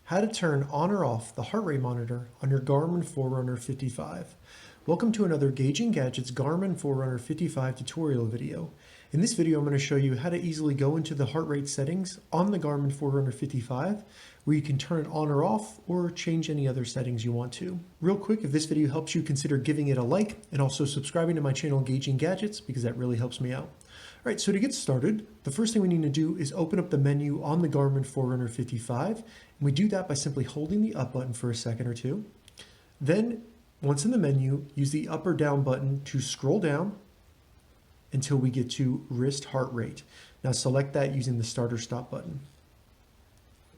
how to turn on or off the heart rate monitor on your Garmin Forerunner 55. Welcome to another Gauging Gadgets Garmin Forerunner 55 tutorial video. In this video, I'm going to show you how to easily go into the heart rate settings on the Garmin Forerunner 55, where you can turn it on or off or change any other settings you want to. Real quick, if this video helps you, consider giving it a like and also subscribing to my channel Gauging Gadgets because that really helps me out. All right, so to get started, the first thing we need to do is open up the menu on the Garmin Forerunner 55. And we do that by simply holding the up button for a second or two. Then, once in the menu, use the up or down button to scroll down until we get to wrist heart rate. Now select that using the start or stop button.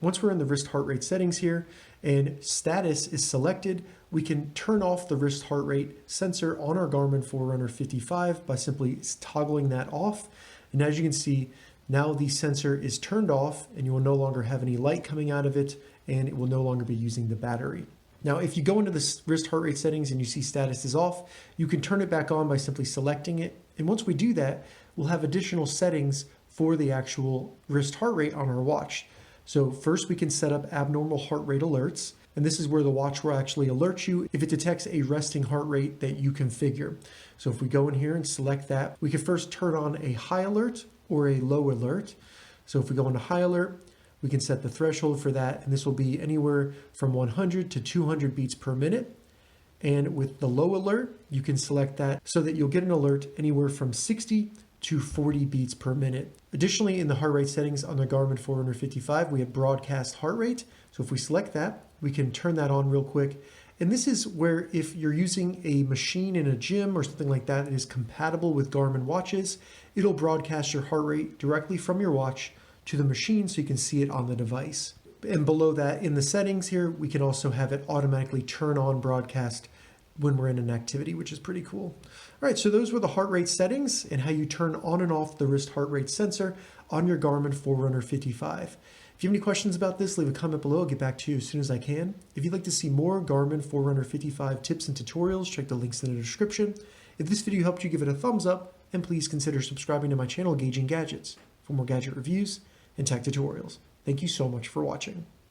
Once we're in the wrist heart rate settings here and status is selected, we can turn off the wrist heart rate sensor on our Garmin Forerunner 55 by simply toggling that off. And as you can see, now the sensor is turned off and you will no longer have any light coming out of it and it will no longer be using the battery. Now, if you go into the wrist heart rate settings and you see status is off, you can turn it back on by simply selecting it. And once we do that, we'll have additional settings for the actual wrist heart rate on our watch. So first we can set up abnormal heart rate alerts. And this is where the watch will actually alert you if it detects a resting heart rate that you configure. So if we go in here and select that, we can first turn on a high alert or a low alert. So if we go into high alert, we can set the threshold for that, and this will be anywhere from 100 to 200 beats per minute. And with the low alert, you can select that so that you'll get an alert anywhere from 60 to 40 beats per minute. Additionally, in the heart rate settings on the Garmin Forerunner 55, we have broadcast heart rate. So if we select that, we can turn that on real quick. And this is where if you're using a machine in a gym or something like that that is compatible with Garmin watches, it'll broadcast your heart rate directly from your watch to the machine so you can see it on the device. And below that, in the settings here, we can also have it automatically turn on broadcast when we're in an activity, which is pretty cool. All right, so those were the heart rate settings and how you turn on and off the wrist heart rate sensor on your Garmin Forerunner 55. If you have any questions about this, leave a comment below. I'll get back to you as soon as I can. If you'd like to see more Garmin Forerunner 55 tips and tutorials, check the links in the description. If this video helped you, give it a thumbs up, and please consider subscribing to my channel, Gauging Gadgets, for more gadget reviews and tech tutorials. Thank you so much for watching.